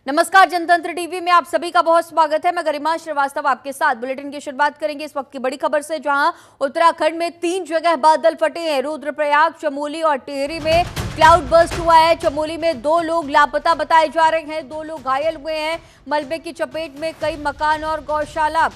नमस्कार, जनतंत्र टीवी में आप सभी का बहुत स्वागत है। मैं गरिमा श्रीवास्तव आपके साथ बुलेटिन की शुरुआत करेंगे इस वक्त की बड़ी खबर से, जहां उत्तराखंड में 3 जगह बादल फटे हैं। रुद्रप्रयाग, चमोली और टिहरी में क्लाउड बर्स्ट हुआ है। चमोली में 2 लोग लापता बताए जा रहे हैं, 2 लोग घायल हुए हैं। मलबे की चपेट में कई मकान और गौशाला।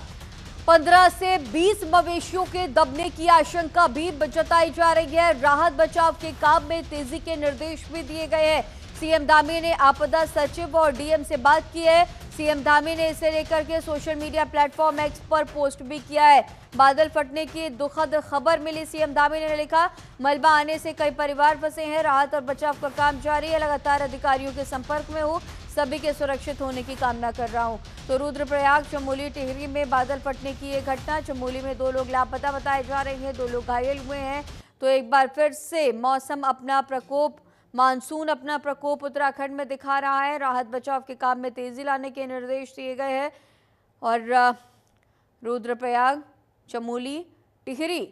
15 से 20 मवेशियों के दबने की आशंका भी जताई जा रही है। राहत बचाव के काम में तेजी के निर्देश भी दिए गए हैं। सीएम धामी ने आपदा सचिव और डीएम से बात की है। सीएम धामी ने इसे लेकर के सोशल मीडिया प्लेटफॉर्म एक्स पर पोस्ट भी किया है। बादल फटने की दुखद खबर मिली, सीएम धामी ने लिखा, मलबा आने से कई परिवार फंसे हैं। राहत और बचाव का काम जारी है। लगातार अधिकारियों के संपर्क में हूँ, सभी के सुरक्षित होने की कामना कर रहा हूँ। तो रुद्रप्रयाग, चमोली, टिहरी में बादल फटने की ये घटना। चमोली में 2 लोग लापता बताए जा रहे हैं, 2 लोग घायल हुए हैं। तो एक बार फिर से मौसम अपना प्रकोप, मानसून अपना प्रकोप उत्तराखंड में दिखा रहा है। राहत बचाव के काम में तेजी लाने के निर्देश दिए गए हैं और रुद्रप्रयाग, चमोली, टिहरी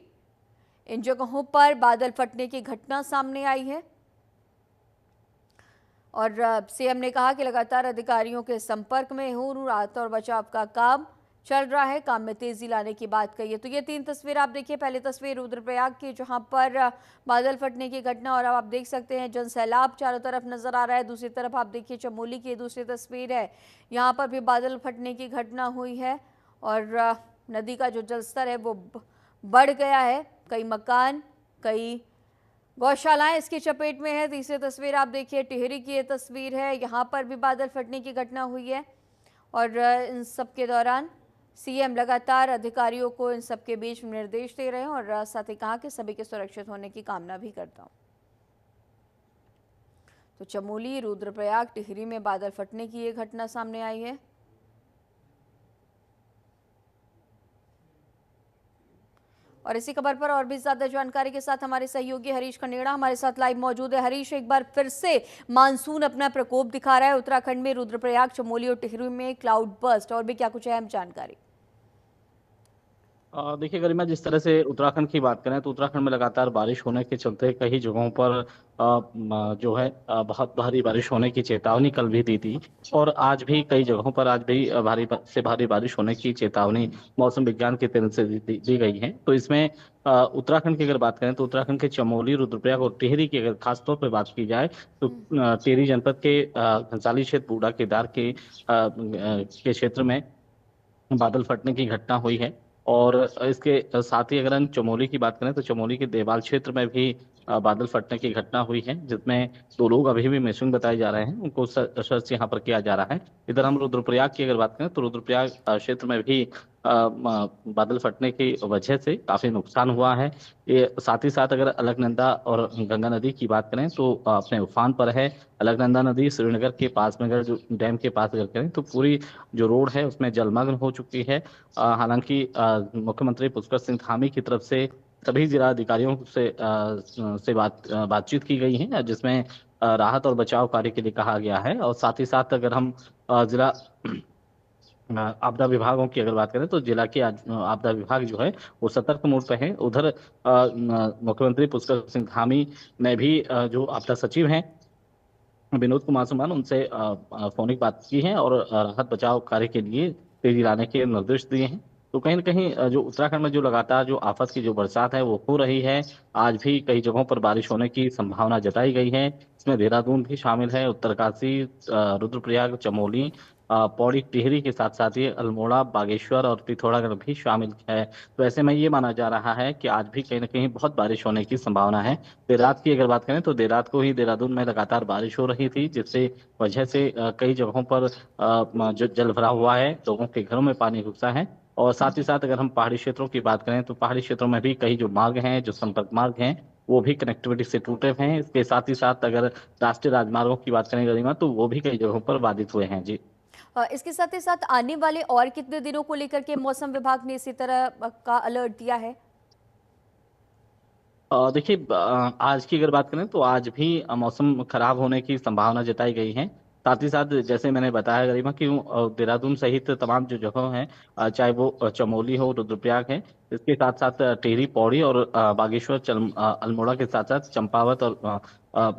इन जगहों पर बादल फटने की घटना सामने आई है। और सीएम ने कहा कि लगातार अधिकारियों के संपर्क में हूँ, राहत और बचाव का काम चल रहा है, काम में तेजी लाने की बात कही है। तो ये 3 तस्वीर आप देखिए। पहली तस्वीर रुद्रप्रयाग की, जहां पर बादल फटने की घटना, और अब आप देख सकते हैं जन सैलाब चारों तरफ नजर आ रहा है। दूसरी तरफ आप देखिए चमोली की दूसरी तस्वीर है, यहाँ पर भी बादल फटने की घटना हुई है और नदी का जो जलस्तर है वो बढ़ गया है। कई मकान, कई गौशालाएं इसकी चपेट में है। तीसरी तस्वीर आप देखिए टिहरी की ये तस्वीर है, यहाँ पर भी बादल फटने की घटना हुई है और इन सब के दौरान सीएम लगातार अधिकारियों को इन सब के बीच निर्देश दे रहे हैं और साथ ही कहा कि सभी के सुरक्षित होने की कामना भी करता हूं। तो चमोली, रुद्रप्रयाग, टिहरी में बादल फटने की ये घटना सामने आई है। और इसी खबर पर और भी ज्यादा जानकारी के साथ हमारे सहयोगी हरीश खंडेड़ा हमारे साथ लाइव मौजूद है। हरीश, एक बार फिर से मानसून अपना प्रकोप दिखा रहा है उत्तराखंड में। रुद्रप्रयाग, चमोली और टिहरी में क्लाउड बर्स्ट, और भी क्या कुछ अहम जानकारी? देखिए गरिमा, जिस तरह से उत्तराखंड की बात करें तो उत्तराखंड में लगातार बारिश होने के चलते कई जगहों पर जो है बहुत भारी बारिश होने की चेतावनी कल भी दी थी और आज भी कई जगहों पर आज भी से भारी बारिश होने की चेतावनी मौसम विज्ञान के तरफ से दी गई है। तो इसमें उत्तराखंड की अगर बात करें तो उत्तराखंड के चमोली, रुद्रप्रयाग और टिहरी की अगर खासतौर पर बात की जाए तो टिहरी जनपद के घनसाली क्षेत्र, बूढ़ा केदार के क्षेत्र में बादल फटने की घटना हुई है। और इसके साथ ही अगर हम चमोली की बात करें तो चमोली के देवाल क्षेत्र में भी बादल फटने की घटना हुई है, जिसमें 2 लोग अभी भी मिसिंग बताए जा रहे हैं, उनको सर्च यहाँ पर किया जा रहा है। इधर हम रुद्रप्रयाग की अगर बात करें तो रुद्रप्रयाग क्षेत्र में भी बादल फटने की वजह से काफी नुकसान हुआ है। ये साथ ही साथ अगर अलकनंदा और गंगा नदी की बात करें तो अपने उफान पर है। अलकनंदा नदी श्रीनगर के पास में अगर जो डैम के पास अगर करें तो पूरी जो रोड है उसमें जलमग्न हो चुकी है। हालांकि मुख्यमंत्री पुष्कर सिंह धामी की तरफ से सभी जिला अधिकारियों से बातचीत की गई है, जिसमें राहत और बचाव कार्य के लिए कहा गया है। और साथ ही साथ अगर हम जिला आपदा विभागों की अगर बात करें तो जिला के आपदा विभाग जो है वो सतर्क मोड पे है। उधर मुख्यमंत्री पुष्कर सिंह धामी ने भी जो आपदा सचिव हैं विनोद कुमार सुमन, उनसे फोनिक बात की है और राहत बचाव कार्य के लिए तेजी लाने के निर्देश दिए हैं। तो कहीं न कहीं जो उत्तराखंड में जो लगातार जो आफत की जो बरसात है वो हो रही है, आज भी कई जगहों पर बारिश होने की संभावना जताई गई है। इसमें देहरादून भी शामिल है, उत्तरकाशी, रुद्रप्रयाग, चमोली, पौड़ी, टिहरी के साथ साथ ये अल्मोड़ा, बागेश्वर और पिथौरागढ़ भी शामिल है। तो ऐसे में ये माना जा रहा है कि आज भी कहीं न कहीं बहुत बारिश होने की संभावना है। देर रात की अगर बात करें तो देर रात को ही देहरादून में लगातार बारिश हो रही थी, जिससे वजह से कई जगहों पर जो जल भरा हुआ है, लोगों के घरों में पानी घुसा है। और साथ ही साथ अगर हम पहाड़ी क्षेत्रों की बात करें तो पहाड़ी क्षेत्रों में भी कई जो मार्ग हैं, जो संपर्क मार्ग हैं, वो भी कनेक्टिविटी से टूटे हुए हैं। इसके साथ ही साथ अगर राष्ट्रीय राजमार्गों की बात करें गरिमा, तो वो भी कई जगहों पर बाधित हुए हैं। जी। इसके साथ ही साथ आने वाले और कितने दिनों को लेकर के मौसम विभाग ने इसी तरह का अलर्ट दिया है? देखिए, आज की अगर बात करें तो आज भी मौसम खराब होने की संभावना जताई गई है। साथ ही साथ जैसे मैंने बताया गरिमा कि देहरादून सहित तमाम जो जगह हैं, चाहे वो चमोली हो, रुद्रप्रयाग है, इसके साथ साथ टिहरी, पौड़ी और बागेश्वर, अल्मोड़ा के साथ साथ चंपावत और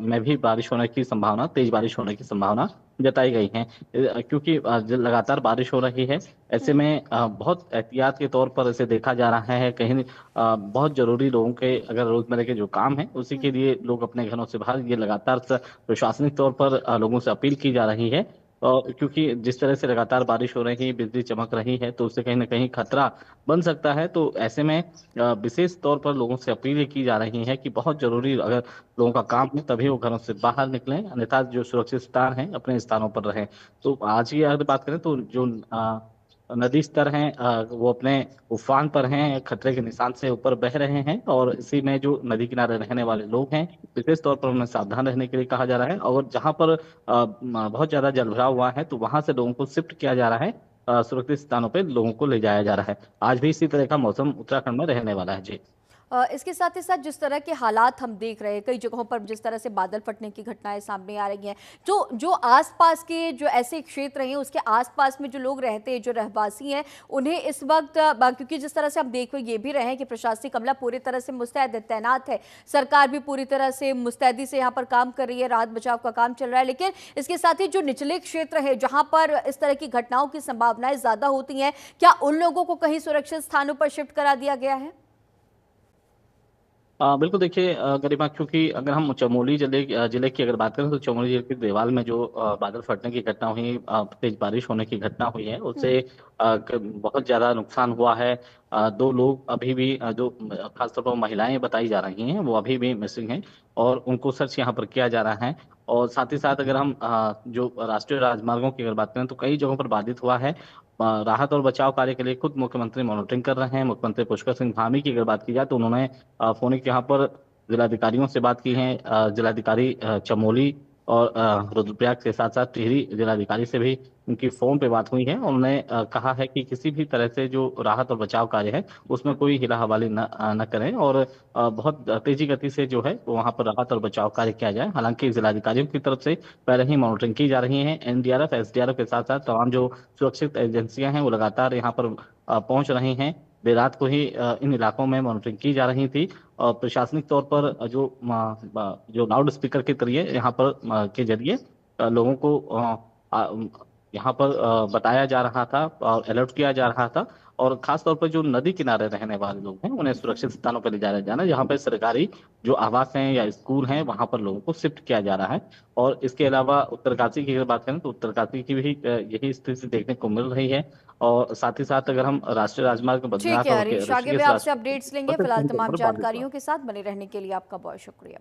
में भी बारिश होने की संभावना, तेज बारिश होने की संभावना जताई गई है। क्योंकि लगातार बारिश हो रही है, ऐसे में बहुत एहतियात के तौर पर इसे देखा जा रहा है। कहीं बहुत जरूरी लोगों के अगर रोजमर्रा के जो काम है उसी के लिए लोग अपने घरों से बाहर, ये लगातार प्रशासनिक तौर पर लोगों से अपील की जा रही है। क्योंकि जिस तरह से लगातार बारिश हो रही है, बिजली चमक रही है, तो उससे कहीं ना कहीं खतरा बन सकता है। तो ऐसे में विशेष तौर पर लोगों से अपील ये की जा रही है कि बहुत जरूरी अगर लोगों का काम है तभी वो घरों से बाहर निकलें, अन्यथा जो सुरक्षित स्थान है अपने स्थानों पर रहें। तो आज की अगर बात करें तो जो नदी स्तर हैं वो अपने उफान पर हैं, खतरे के निशान से ऊपर बह रहे हैं, और इसी में जो नदी किनारे रहने वाले लोग हैं विशेष तौर पर उन्हें सावधान रहने के लिए कहा जा रहा है। और जहां पर बहुत ज्यादा जलभराव हुआ है तो वहां से लोगों को शिफ्ट किया जा रहा है, सुरक्षित स्थानों पर लोगों को ले जाया जा रहा है। आज भी इसी तरह का मौसम उत्तराखंड में रहने वाला है। जी। इसके साथ ही साथ जिस तरह के हालात हम देख रहे हैं, कई जगहों पर जिस तरह से बादल फटने की घटनाएं सामने आ रही हैं, जो जो आसपास के जो ऐसे क्षेत्र हैं उसके आसपास में जो लोग रहते हैं, जो रहवासी हैं, उन्हें इस वक्त क्योंकि जिस तरह से हम देख ये भी रहे हैं कि प्रशासनिक अमला पूरी तरह से मुस्तैद तैनात है, सरकार भी पूरी तरह से मुस्तैदी से यहाँ पर काम कर रही है, राहत बचाव का काम चल रहा है, लेकिन इसके साथ ही जो निचले क्षेत्र है जहाँ पर इस तरह की घटनाओं की संभावनाएं ज्यादा होती हैं, क्या उन लोगों को कहीं सुरक्षित स्थानों पर शिफ्ट करा दिया गया है? बिल्कुल, देखिए गरिमा, क्योंकि अगर हम चमोली जिले की अगर बात करें तो चमोली जिले के देवाल में जो बादल फटने की घटना हुई, तेज बारिश होने की घटना हुई है, उससे बहुत ज्यादा नुकसान हुआ है। दो लोग अभी भी जो खासतौर पर महिलाएं बताई जा रही हैं वो अभी भी मिसिंग हैं, और उनको सर्च यहाँ पर किया जा रहा है। और साथ ही साथ अगर हम जो राष्ट्रीय राजमार्गों की अगर बात करें तो कई जगहों पर बाधित हुआ है। राहत और बचाव कार्य के लिए खुद मुख्यमंत्री मॉनिटरिंग कर रहे हैं। मुख्यमंत्री पुष्कर सिंह धामी की अगर बात की जाए तो उन्होंने फोनिक यहाँ पर जिलाधिकारियों से बात की है। जिलाधिकारी चमोली और रुद्रप्रयाग के साथ साथ टिहरी जिलाधिकारी से भी उनकी फोन पे बात हुई है। उन्होंने कहा है कि किसी भी तरह से जो राहत और बचाव कार्य है उसमें कोई हिला हवाली न करें, और बहुत तेजी गति से जो है वो वहाँ पर राहत और बचाव कार्य किया जाए। हालांकि जिलाधिकारियों की तरफ से पहले ही मॉनिटरिंग की जा रही है। एनडीआरएफ, एसडीआरएफ के साथ साथ तमाम जो सुरक्षित एजेंसियां हैं वो लगातार यहाँ पर पहुंच रही हैं। देर रात को ही इन इलाकों में मॉनिटरिंग की जा रही थी, और प्रशासनिक तौर पर जो लाउड स्पीकर के जरिए यहाँ पर के जरिए लोगों को यहाँ पर बताया जा रहा था और अलर्ट किया जा रहा था। और खास तौर पर जो नदी किनारे रहने वाले लोग हैं उन्हें सुरक्षित स्थानों पर ले जाया जाना, जहाँ पर सरकारी जो आवास हैं या स्कूल हैं वहां पर लोगों को शिफ्ट किया जा रहा है। और इसके अलावा उत्तरकाशी की अगर बात करें तो उत्तरकाशी की भी यही स्थिति देखने को मिल रही है। और साथ ही साथ अगर हम राष्ट्रीय राजमार्ग ठीक बद्रीनाथ है और हरीश, आगे भी ऋषिकेश आपसे अपडेट्स लेंगे। फिलहाल तमाम बाधित हुआ। जानकारियों के साथ बने रहने के लिए आपका बहुत शुक्रिया।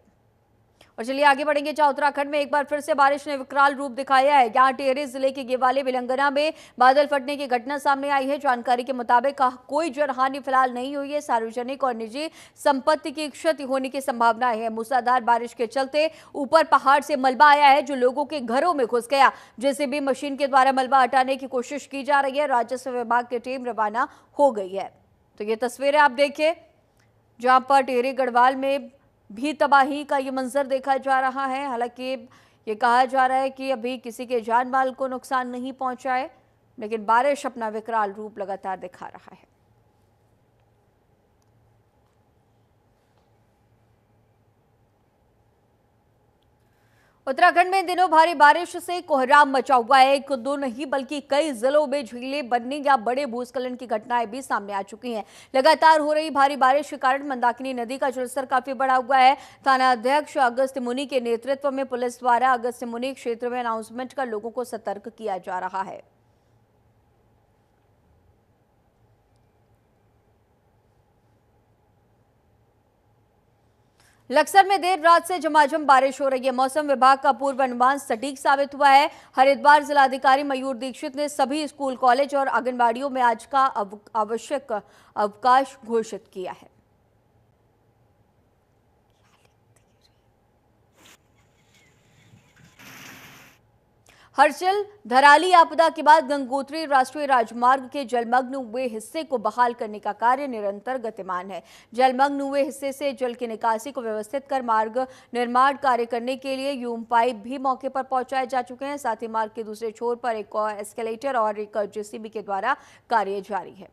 और चलिए आगे बढ़ेंगे, जहां उत्तराखंड में एक बार फिर से बारिश ने विकराल रूप दिखाया है। यहाँ टिहरी जिले के गेवाली बिलंगना में बादल फटने की घटना सामने आई है। जानकारी के मुताबिक कोई जनहानि फिलहाल नहीं हुई है। सार्वजनिक और निजी संपत्ति की क्षति होने की संभावना है। मूसलाधार बारिश के चलते ऊपर पहाड़ से मलबा आया है जो लोगों के घरों में घुस गया। जेसीबी मशीन के द्वारा मलबा हटाने की कोशिश की जा रही है। राजस्व विभाग की टीम रवाना हो गई है। तो ये तस्वीरें आप देखिए जहां पर टिहरी गढ़वाल में भी तबाही का ये मंजर देखा जा रहा है। हालांकि ये कहा जा रहा है कि अभी किसी के जान माल को नुकसान नहीं पहुंचा है, लेकिन बारिश अपना विकराल रूप लगातार दिखा रहा है। उत्तराखंड में इन दिनों भारी बारिश से कोहराम मचा हुआ है। एक दो नहीं बल्कि कई जिलों में झीलें बनने या बड़े भूस्खलन की घटनाएं भी सामने आ चुकी हैं। लगातार हो रही भारी बारिश के कारण मंदाकिनी नदी का जलस्तर काफी बढ़ा हुआ है। थाना अध्यक्ष अगस्त्य मुनि के नेतृत्व में पुलिस द्वारा अगस्त्य मुनि क्षेत्र में अनाउंसमेंट कर लोगों को सतर्क किया जा रहा है। लक्सर में देर रात से झमाझम बारिश हो रही है। मौसम विभाग का पूर्वानुमान सटीक साबित हुआ है। हरिद्वार जिलाधिकारी मयूर दीक्षित ने सभी स्कूल, कॉलेज और आंगनबाड़ियों में आज का आवश्यक अवकाश घोषित किया है। हर्षिल धराली आपदा के बाद गंगोत्री राष्ट्रीय राजमार्ग के जलमग्न हुए हिस्से को बहाल करने का कार्य निरंतर गतिमान है। जलमग्न हुए हिस्से से जल की निकासी को व्यवस्थित कर मार्ग निर्माण कार्य करने के लिए यूम पाइप भी मौके पर पहुंचाए जा चुके हैं। साथ ही मार्ग के दूसरे छोर पर एक एस्केलेटर और एक जेसीबी के द्वारा कार्य जारी है।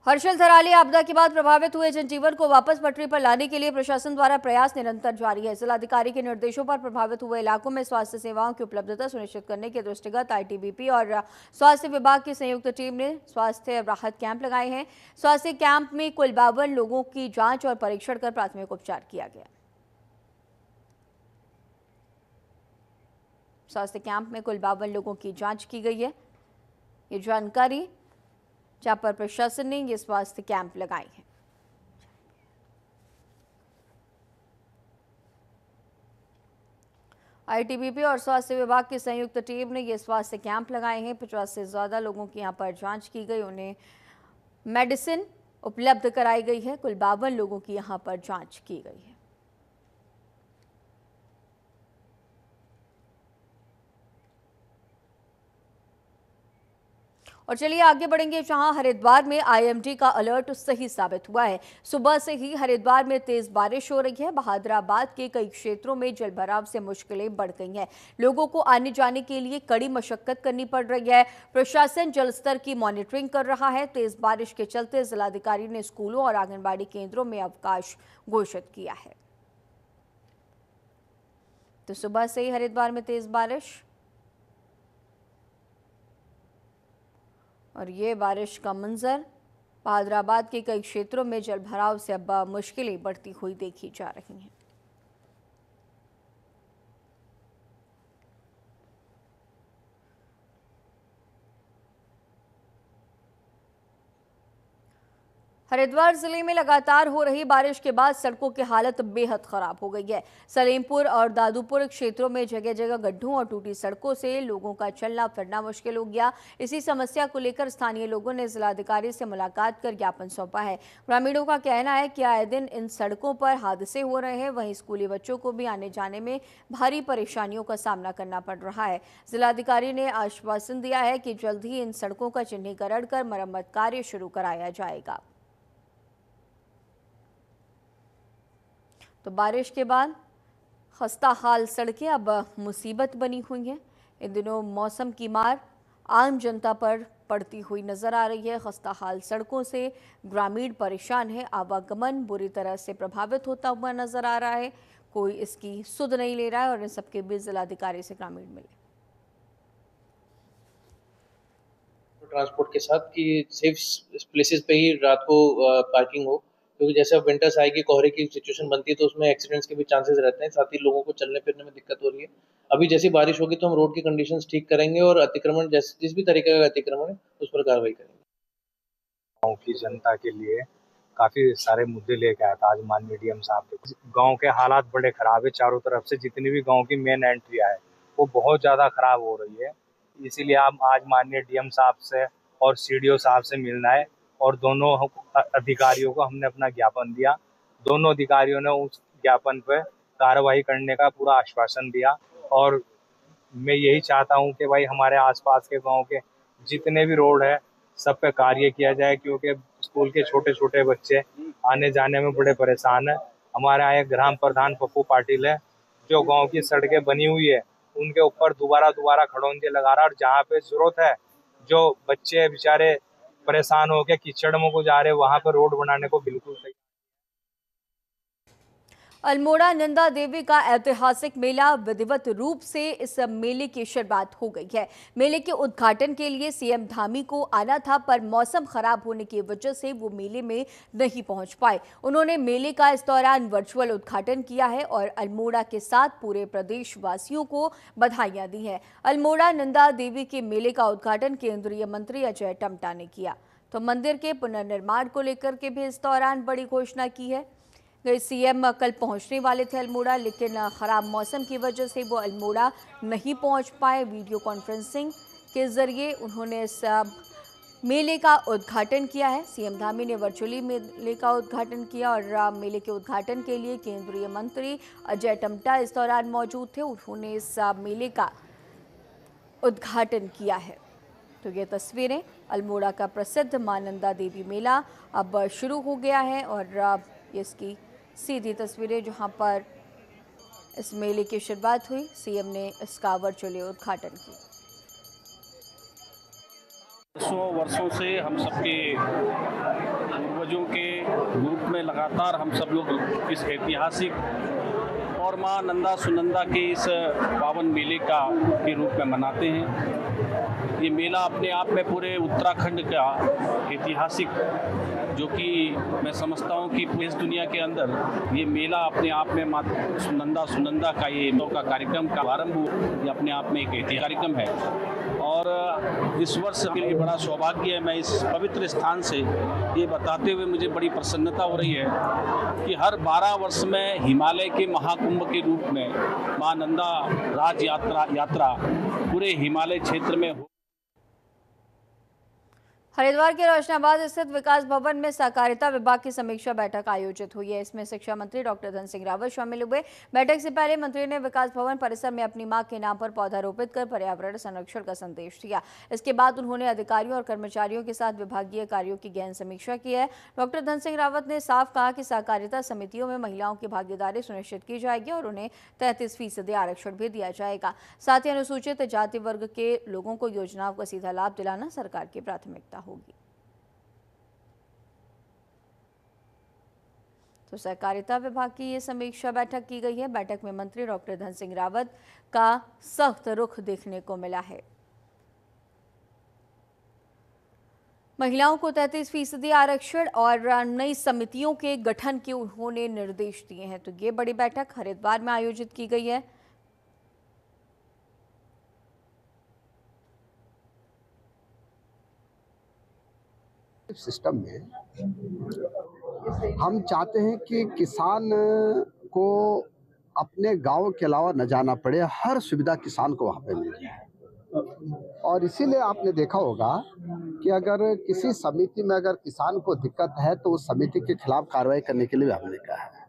हर्षल थराली आपदा के बाद प्रभावित हुए जनजीवन को वापस पटरी पर लाने के लिए प्रशासन द्वारा प्रयास निरंतर जारी है। जिलाधिकारी के निर्देशों पर प्रभावित हुए इलाकों में स्वास्थ्य सेवाओं की उपलब्धता सुनिश्चित करने के दृष्टिगत आईटीबीपी और स्वास्थ्य विभाग की संयुक्त टीम ने स्वास्थ्य राहत कैंप लगाए हैं। स्वास्थ्य कैंप में कुल 52 लोगों की जांच और परीक्षण कर प्राथमिक उपचार किया गया। स्वास्थ्य कैंप में कुल 52 लोगों की जांच की गई है। ये जानकारी जहां पर प्रशासन ने ये स्वास्थ्य कैंप लगाए हैं। आईटीबीपी और स्वास्थ्य विभाग की संयुक्त टीम ने ये स्वास्थ्य कैंप लगाए हैं। 50 से ज्यादा लोगों की यहां पर जांच की गई, उन्हें मेडिसिन उपलब्ध कराई गई है। कुल 52 लोगों की यहां पर जांच की गई है। और चलिए आगे बढ़ेंगे, जहां हरिद्वार में आईएमडी का अलर्ट सही साबित हुआ है। सुबह से ही हरिद्वार में तेज बारिश हो रही है। बहादुराबाद के कई क्षेत्रों में जलभराव से मुश्किलें बढ़ गई हैं। लोगों को आने जाने के लिए कड़ी मशक्कत करनी पड़ रही है। प्रशासन जल स्तर की मॉनिटरिंग कर रहा है। तेज बारिश के चलते जिलाधिकारी ने स्कूलों और आंगनबाड़ी केंद्रों में अवकाश घोषित किया है। तो सुबह से ही हरिद्वार में तेज बारिश, और ये बारिश का मंजर बहादुराबाद के कई क्षेत्रों में जलभराव से अब मुश्किलें बढ़ती हुई देखी जा रही हैं। हरिद्वार जिले में लगातार हो रही बारिश के बाद सड़कों की हालत बेहद खराब हो गई है। सलेमपुर और दादूपुर क्षेत्रों में जगह जगह गड्ढों और टूटी सड़कों से लोगों का चलना फिरना मुश्किल हो गया। इसी समस्या को लेकर स्थानीय लोगों ने जिलाधिकारी से मुलाकात कर ज्ञापन सौंपा है। ग्रामीणों का कहना है कि आए दिन इन सड़कों पर हादसे हो रहे हैं। वहीं स्कूली बच्चों को भी आने जाने में भारी परेशानियों का सामना करना पड़ रहा है। जिलाधिकारी ने आश्वासन दिया है कि जल्द ही इन सड़कों का चिन्हीकरण कर मरम्मत कार्य शुरू कराया जाएगा। तो बारिश के बाद खस्ता हाल सड़कें अब मुसीबत बनी हुई हैं। इन दिनों मौसम की मार आम जनता पर पड़ती हुई नजर आ रही है। खस्ता हाल सड़कों से ग्रामीण परेशान है। आवागमन बुरी तरह से प्रभावित होता हुआ नजर आ रहा है। कोई इसकी सुध नहीं ले रहा है और इन सबके बीच जिलाधिकारी से ग्रामीण मिले। ट्रांसपोर्ट के साथ कि सेफ प्लेसेस पे ही रात को पार्किंग हो, क्योंकि जैसे अब विंटर्स आएगी, कोहरे की सिचुएशन बनती है तो उसमें एक्सीडेंट्स के भी चांसेस रहते हैं। साथ ही लोगों को चलने फिरने में दिक्कत हो रही है। अभी जैसी बारिश होगी तो हम रोड की कंडीशंस ठीक करेंगे और अतिक्रमण जिस भी तरीके का अतिक्रमण है उस पर कार्रवाई करेंगे। गाँव की जनता के लिए काफी सारे मुद्दे लेके आया था आज माननीय डीएम साहब। गांव के हालात बड़े खराब है। चारों तरफ से जितनी भी गांव की मेन एंट्रियां है वो बहुत ज्यादा खराब हो रही है। इसीलिए आप आज माननीय डीएम साहब से और सीडीओ साहब से मिलना है और दोनों अधिकारियों को हमने अपना ज्ञापन दिया। दोनों अधिकारियों ने उस ज्ञापन पे कार्रवाई करने का पूरा आश्वासन दिया और मैं यही चाहता हूं कि भाई हमारे आसपास के गांव के जितने भी रोड है सब पे कार्य किया जाए, क्योंकि स्कूल के छोटे छोटे बच्चे आने जाने में बड़े परेशान है। हमारे यहाँ एक ग्राम प्रधान पप्पू पाटिल है जो गांव की सड़कें बनी हुई है उनके ऊपर दोबारा खड़ोंजे लगा रहा है और जहाँ पे जरूरत है जो बच्चे बेचारे परेशान होकर कीचड़ में को जा रहे वहां पर रोड बनाने को बिल्कुल तैयार। अल्मोड़ा नंदा देवी का ऐतिहासिक मेला विधिवत रूप से इस मेले की शुरुआत हो गई है। मेले के उद्घाटन के लिए सीएम धामी को आना था, पर मौसम खराब होने की वजह से वो मेले में नहीं पहुंच पाए। उन्होंने मेले का इस दौरान वर्चुअल उद्घाटन किया है और अल्मोड़ा के साथ पूरे प्रदेश वासियों को बधाइयां दी हैं। अल्मोड़ा नंदा देवी के मेले का उद्घाटन केंद्रीय मंत्री अजय टम्टा ने किया। तो मंदिर के पुनर्निर्माण को लेकर के भी इस दौरान बड़ी घोषणा की है। सीएम कल पहुंचने वाले थे अल्मोड़ा, लेकिन खराब मौसम की वजह से वो अल्मोड़ा नहीं पहुंच पाए। वीडियो कॉन्फ्रेंसिंग के जरिए उन्होंने इस मेले का उद्घाटन किया है। सीएम धामी ने वर्चुअली मेले का उद्घाटन किया और मेले के उद्घाटन के लिए केंद्रीय मंत्री अजय टम्टा इस दौरान मौजूद थे। उन्होंने इस मेले का उद्घाटन किया है। तो ये तस्वीरें अल्मोड़ा का प्रसिद्ध मां नंदा देवी मेला अब शुरू हो गया है और इसकी सीधी तस्वीरें जहां पर इस मेले की शुरुआत हुई। सीएम ने इसका वर्चुअली उद्घाटन किया। वर्षों से हम सबके पूर्वजों के रूप में लगातार हम सब लोग इस ऐतिहासिक और माँ नंदा सुनंदा के इस पावन मेले के रूप में मनाते हैं। ये मेला अपने आप में पूरे उत्तराखंड का ऐतिहासिक, जो कि मैं समझता हूँ कि इस दुनिया के अंदर ये मेला अपने आप में माँ नंदा सुनंदा का ये का कार्यक्रम का आरंभ, ये अपने आप में एक ऐतिहासिक कार्यक्रम है। और इस वर्ष के लिए बड़ा सौभाग्य है, मैं इस पवित्र स्थान से ये बताते हुए मुझे बड़ी प्रसन्नता हो रही है कि हर 12 वर्ष में हिमालय के महाकुंभ के रूप में माँ नंदा राज यात्रा पूरे हिमालय क्षेत्र में हो। हरिद्वार के रोशनाबाद स्थित विकास भवन में सहकारिता विभाग की समीक्षा बैठक आयोजित हुई है। इसमें शिक्षा मंत्री डॉक्टर धन सिंह रावत शामिल हुए। बैठक से पहले मंत्री ने विकास भवन परिसर में अपनी मां के नाम पर पौधा रोपित कर पर्यावरण संरक्षण का संदेश दिया। इसके बाद उन्होंने अधिकारियों और कर्मचारियों के साथ विभागीय कार्यों की गहन समीक्षा की है। डॉक्टर धन सिंह रावत ने साफ कहा कि सहकारिता समितियों में महिलाओं की भागीदारी सुनिश्चित की जाएगी और उन्हें 33% आरक्षण भी दिया जाएगा। साथ ही अनुसूचित जाति वर्ग के लोगों को योजनाओं का सीधा लाभ दिलाना सरकार की प्राथमिकता होगी। तो सहकारिता विभाग की ये समीक्षा बैठक की गई है। बैठक में मंत्री डॉक्टर धन सिंह रावत का सख्त रुख देखने को मिला है। महिलाओं को 33% आरक्षण और नई समितियों के गठन के उन्होंने निर्देश दिए हैं। तो ये बड़ी बैठक हरिद्वार में आयोजित की गई है। सिस्टम में हम चाहते हैं कि किसान को अपने गांव के अलावा न जाना पड़े, हर सुविधा किसान को वहां पे मिल जाए। और इसीलिए आपने देखा होगा कि अगर किसी समिति में अगर किसान को दिक्कत है तो उस समिति के खिलाफ कार्रवाई करने के लिए भी हमने कहा है।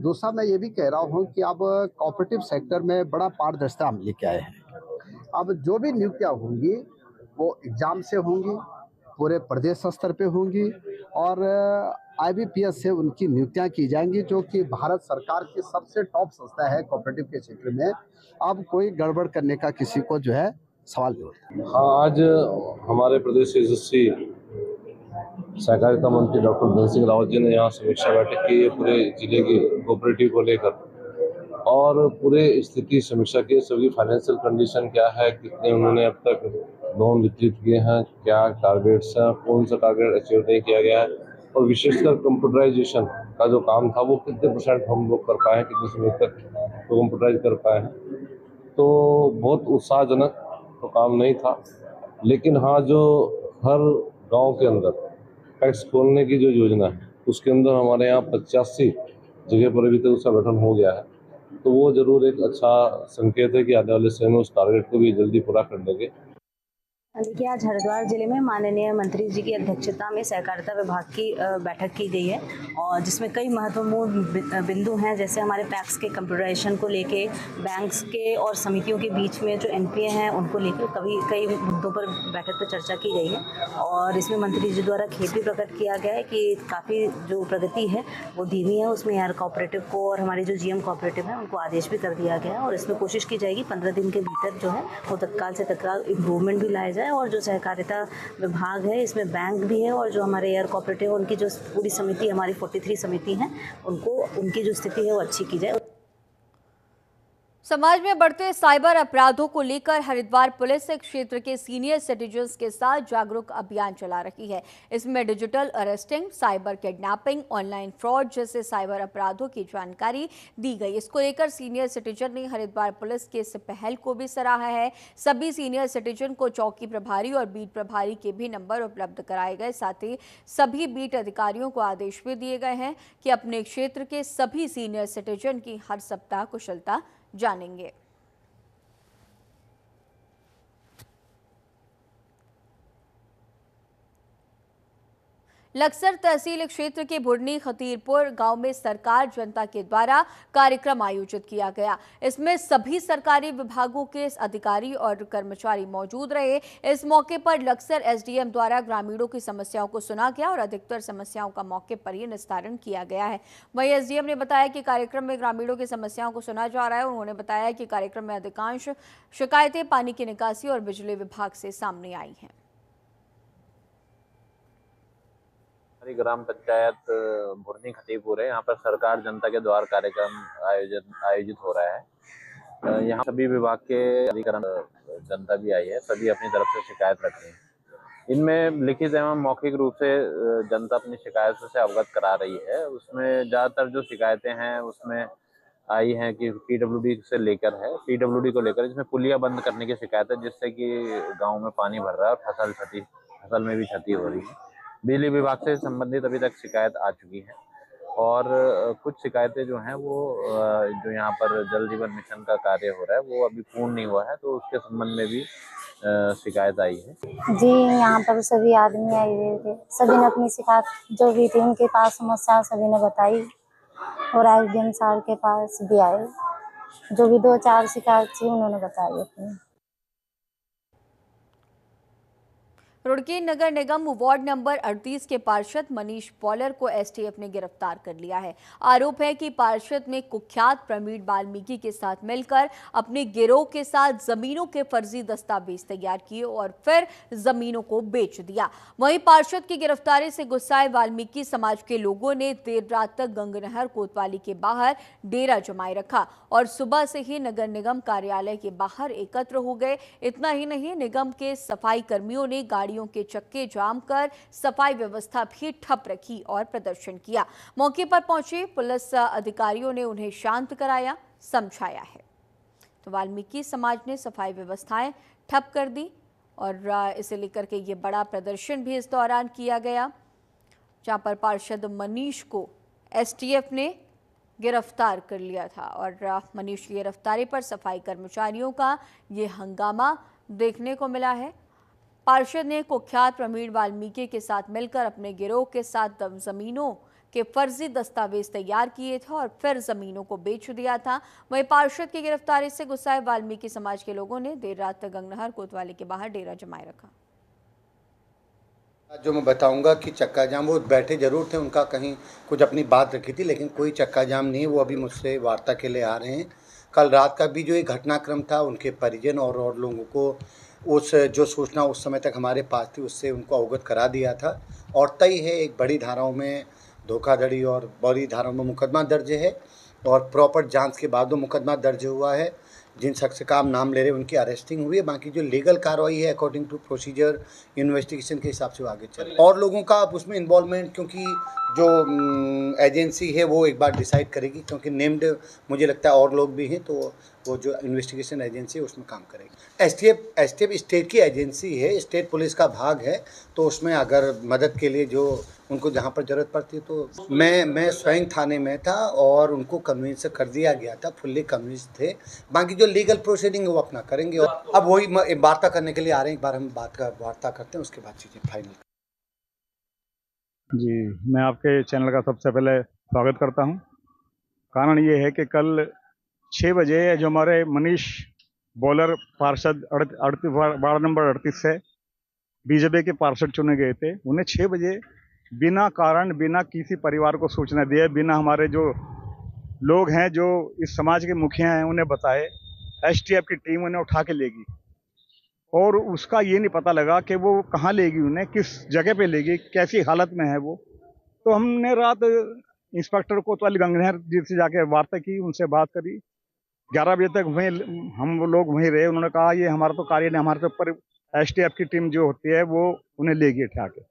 दूसरा, मैं ये भी कह रहा हूँ कि अब कोऑपरेटिव सेक्टर में बड़ा पारदर्शिता हम लेके आए हैं। अब जो भी नियुक्तियाँ होंगी वो एग्जाम से होंगी, पूरे प्रदेश स्तर पे होंगी और IBPS से उनकी नियुक्तियां की जाएंगी, जो कि भारत सरकार की सबसे टॉप संस्था है कोऑपरेटिव के क्षेत्र में। अब कोई गड़बड़ करने का किसी को जो है सवाल नहीं होता। हाँ, आज हमारे प्रदेश के यशस्वी सहकारिता मंत्री डॉक्टर धन सिंह रावत जी ने यहाँ समीक्षा बैठक की है पूरे जिले की कोऑपरेटिव को लेकर, और पूरे स्थिति समीक्षा की। सभी फाइनेंशियल कंडीशन क्या है, कितने उन्होंने अब तक लोन वितरित किए हैं, क्या टारगेट्स हैं, कौन सा टारगेट अचीव नहीं किया गया है, और विशेषकर कंप्यूटराइजेशन का जो काम था वो कितने % हम लोग कर पाए हैं, कितने समय तक तो कंप्यूटराइज कर पाए हैं। तो बहुत उत्साहजनक तो काम नहीं था, लेकिन हाँ, जो हर गांव के अंदर पैक्स खोलने की जो योजना है उसके अंदर हमारे यहाँ 85 जगह पर अभी तक उसका गठन हो गया है। तो वो जरूर एक अच्छा संकेत है कि आने वाले समय में उस टारगेट को भी जल्दी पूरा कर देंगे। देखिए, आज हरिद्वार जिले में माननीय मंत्री जी की अध्यक्षता में सहकारिता विभाग की बैठक की गई है, और जिसमें कई महत्वपूर्ण बिंदु हैं, जैसे हमारे पैक्स के कंप्यूटराइजेशन को लेके, बैंक्स के और समितियों के बीच में जो NPA हैं उनको लेकर कई मुद्दों पर बैठक पर चर्चा की गई है। और इसमें मंत्री जी द्वारा खेद भी प्रकट किया गया है कि काफ़ी जो प्रगति है वो धीमी है। उसमें यार कोऑपरेटिव को और हमारी जो GM कोऑपरेटिव है उनको आदेश भी कर दिया गया है, और इसमें कोशिश की जाएगी 15 दिन के भीतर जो है वो तत्काल से तत्काल इम्प्रूवमेंट भी लाया जाए। और जो सहकारिता विभाग है इसमें बैंक भी है, और जो हमारे एयर कोऑपरेटिव उनकी जो पूरी समिति हमारी 43 समिति हैं उनको उनकी जो स्थिति है वो अच्छी की जाए। समाज में बढ़ते साइबर अपराधों को लेकर हरिद्वार पुलिस एक क्षेत्र के सीनियर सिटीजन्स के साथ जागरूक अभियान चला रही है। इसमें digital arresting, cyber kidnapping, online fraud जैसे साइबर अपराधों की जानकारी दी गई। इसको लेकर सीनियर सिटीजन ने हरिद्वार पुलिस के इस पहल को भी सराहा है। सभी सीनियर सिटीजन को चौकी प्रभारी और बीट प्रभारी के भी नंबर उपलब्ध कराए गए। साथ ही सभी बीट अधिकारियों को आदेश भी दिए गए हैं कि अपने क्षेत्र के सभी सीनियर सिटीजन की हर सप्ताह कुशलता जानेंगे। लक्सर तहसील क्षेत्र के भुरनी खतीरपुर गांव में सरकार जनता के द्वारा कार्यक्रम आयोजित किया गया। इसमें सभी सरकारी विभागों के अधिकारी और कर्मचारी मौजूद रहे। इस मौके पर लक्सर SDM द्वारा ग्रामीणों की समस्याओं को सुना गया और अधिकतर समस्याओं का मौके पर ही निस्तारण किया गया है। वहीं SDM ने बताया कि कार्यक्रम में ग्रामीणों की समस्याओं को सुना जा रहा है। उन्होंने बताया कि कार्यक्रम में अधिकांश शिकायतें पानी की निकासी और बिजली विभाग से सामने आई हैं। हमारी ग्राम पंचायत भुरनी खतीपुर है। यहाँ पर सरकार जनता के द्वार कार्यक्रम आयोजित हो रहा है। यहाँ सभी विभाग के अधिकारी जनता भी आई है, सभी अपनी तरफ से शिकायत रख रहे हैं। इनमें लिखित एवं मौखिक रूप से जनता अपनी शिकायतों से अवगत करा रही है। उसमें ज़्यादातर जो शिकायतें हैं उसमें आई हैं कि पीडब्ल्यूडी से लेकर है, पीडब्ल्यूडी को लेकर इसमें पुलिया बंद करने की शिकायत है, जिससे कि गांव में पानी भर रहा है और फसल में भी क्षति हो रही है। बिजली विभाग से संबंधित अभी तक शिकायत आ चुकी है और कुछ शिकायतें जो हैं वो जो यहाँ पर जल जीवन मिशन का कार्य हो रहा है वो अभी पूर्ण नहीं हुआ है, तो उसके संबंध में भी शिकायत आई है। जी, यहाँ पर सभी आदमी आए हुए थे, सभी ने अपनी शिकायत जो भी थी उनके पास समस्या सभी ने बताई और आईडीएम साहब के पास भी आए, जो भी 2-4 शिकायत थी उन्होंने बताई अपनी। रुड़की नगर निगम वार्ड नंबर 38 के पार्षद मनीष पॉलर को एसटीएफ ने गिरफ्तार कर लिया है। आरोप है कि पार्षद में कुख्यात प्रवीण वाल्मीकि के साथ मिलकर अपने गिरोह के साथ जमीनों के फर्जी दस्तावेज तैयार किए और फिर जमीनों को बेच दिया। वहीं पार्षद की गिरफ्तारी से गुस्साए वाल्मीकि समाज के लोगों ने देर रात तक गंगनहर कोतवाली के बाहर डेरा जमाए रखा और सुबह से ही नगर निगम कार्यालय के बाहर एकत्र हो गए। इतना ही नहीं, निगम के सफाई कर्मियों ने गाड़ियों के चक्के जाम कर सफाई व्यवस्था भी ठप रखी और प्रदर्शन किया। मौके पर पहुंचे पुलिस अधिकारियों ने उन्हें शांत कराया, समझाया है। तो वाल्मीकि समाज ने सफाई व्यवस्थाएं ठप कर दी और इसे लेकर के ये बड़ा प्रदर्शन भी इस दौरान किया गया, जहां पर पार्षद मनीष को एसटीएफ ने गिरफ्तार कर लिया था और मनीष की गिरफ्तारी पर सफाई कर्मचारियों का ये हंगामा देखने को मिला है। पार्षद ने कुख्यात प्रवीण वाल्मीकि के साथ मिलकर अपने गिरोह के साथ जमीनों के फर्जी दस्तावेज तैयार किए थे और फिर जमीनों को बेच दिया था। वहीं पार्षद की गिरफ्तारी से गुस्साए वाल्मीकि समाज के लोगों ने देर रात तक गंगनहर कोतवाली के बाहर डेरा जमाए रखा। जो मैं बताऊंगा कि चक्का जाम, वो बैठे जरूर थे, उनका कहीं कुछ अपनी बात रखी थी, लेकिन कोई चक्का जाम नहीं है। वो अभी मुझसे वार्ता के लिए आ रहे हैं। कल रात का भी जो एक घटनाक्रम था, उनके परिजन और लोगों को उस जो सूचना उस समय तक हमारे पास थी उससे उनको अवगत करा दिया था और तय है एक बड़ी धाराओं में धोखाधड़ी और बड़ी धाराओं में मुकदमा दर्ज है और प्रॉपर जांच के बाद वो मुकदमा दर्ज हुआ है। जिन शख्स का हम नाम ले रहे हैं उनकी अरेस्टिंग हुई है। बाकी जो लीगल कार्रवाई है अकॉर्डिंग टू प्रोसीजर इन्वेस्टिगेशन के हिसाब से वो आगे चल रही है। और लोगों का उसमें इन्वॉल्वमेंट, क्योंकि जो एजेंसी है वो एक बार डिसाइड करेगी, क्योंकि नेम्ड मुझे लगता है और लोग भी हैं, तो वो जो इन्वेस्टिगेशन एजेंसी है उसमें काम करेगी। एसटीएफ स्टेट की एजेंसी है, स्टेट पुलिस का भाग है, तो उसमें अगर मदद के लिए जो उनको जहाँ पर ज़रूरत पड़ती है तो मैं स्वयं थाने में था और उनको कन्विंस कर दिया गया था, फुल्ली कन्विंस थे। बाकी जो लीगल प्रोसीडिंग है वो अपना करेंगे और अब वही वार्ता करने के लिए आ रहे हैं। एक बार हम वार्ता करते हैं, उसके बाद चीज़ें फाइनल। जी, मैं आपके चैनल का सबसे पहले स्वागत करता हूं। कारण ये है कि कल 6 बजे जो हमारे मनीष बॉलर पार्षद वार्ड नंबर 38 से बीजेपी के पार्षद चुने गए थे, उन्हें 6 बजे बिना कारण, बिना किसी परिवार को सूचना दिए, बिना हमारे जो लोग हैं जो इस समाज के मुखिया हैं उन्हें बताए, एसटीएफ की टीम उन्हें उठा के लेगी और उसका ये नहीं पता लगा कि वो कहाँ लेगी, उन्हें किस जगह पे लेगी, कैसी हालत में है वो। तो हमने रात इंस्पेक्टर कोतवाली गंगनहर जी से जाके वार्ता की, उनसे बात करी। 11 बजे तक वहीं हम लोग वहीं रहे। उन्होंने कहा ये हमारा तो कार्य नहीं, हमारे ऊपर एसटीएफ की टीम जो होती है वो उन्हें लेगी उठा के।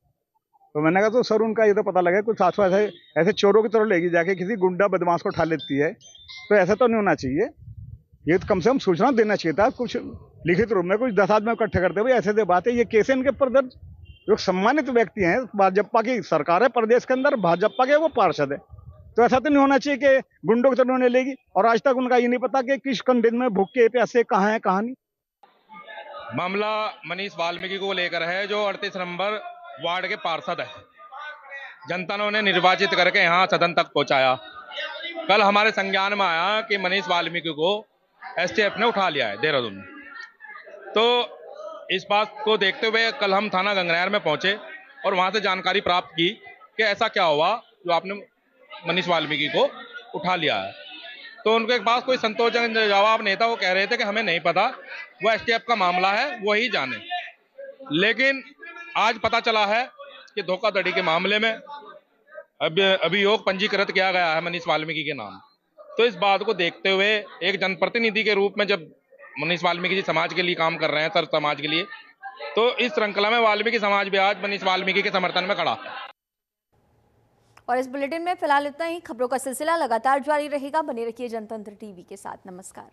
तो मैंने कहा तो सर उनका ये तो पता लगा कुछ आसपास ऐसे चोरों की तरह लेगी जाके किसी गुंडा बदमाश को उठा लेती है, तो ऐसा तो नहीं होना चाहिए। ये तो कम से कम सूचना देना चाहिए था, कुछ लिखित रूप में, कुछ 10 आदमी इकट्ठे करते हुए ऐसे बात है। ये केस इनके ऊपर दर्ज, जो सम्मानित व्यक्ति हैं, भाजपा की सरकार है प्रदेश के अंदर, भाजपा के वो पार्षद है, तो ऐसा तो नहीं होना चाहिए कि गुंडों की तरह उन्हें लेगी और आज तक उनका ये नहीं पता कि किस कंडीशन में भूखे प्यासे कहाँ है कहाँ नहीं। मामला मनीष वाल्मीकि को लेकर है, जो 38 नंबर वार्ड के पार्षद है। जनता ने उन्हें निर्वाचित करके यहाँ सदन तक पहुंचाया। कल हमारे संज्ञान में आया कि मनीष वाल्मीकि को एसटीएफ ने उठा लिया है देहरादून में। तो इस बात को देखते हुए कल हम थाना गंगनहर में पहुंचे और वहां से जानकारी प्राप्त की कि ऐसा क्या हुआ जो आपने मनीष वाल्मीकि को उठा लिया है। तो उनके पास कोई संतोषजनक जवाब नहीं था। वो कह रहे थे कि हमें नहीं पता, वो एसटीएफ का मामला है, वो ही जाने। लेकिन आज पता चला है कि धोखाधड़ी के मामले में अभियोग पंजीकृत किया गया है मनीष वाल्मीकि के नाम। तो इस बात को देखते हुए एक जनप्रतिनिधि के रूप में जब मनीष वाल्मीकि जी समाज के लिए काम कर रहे हैं, सर्व समाज के लिए, तो इस श्रृंखला में वाल्मीकि समाज भी आज मनीष वाल्मीकि के समर्थन में खड़ा है। और इस बुलेटिन में फिलहाल इतना ही। खबरों का सिलसिला लगातार जारी रहेगा। बने रखिए जनतंत्र टीवी के साथ। नमस्कार।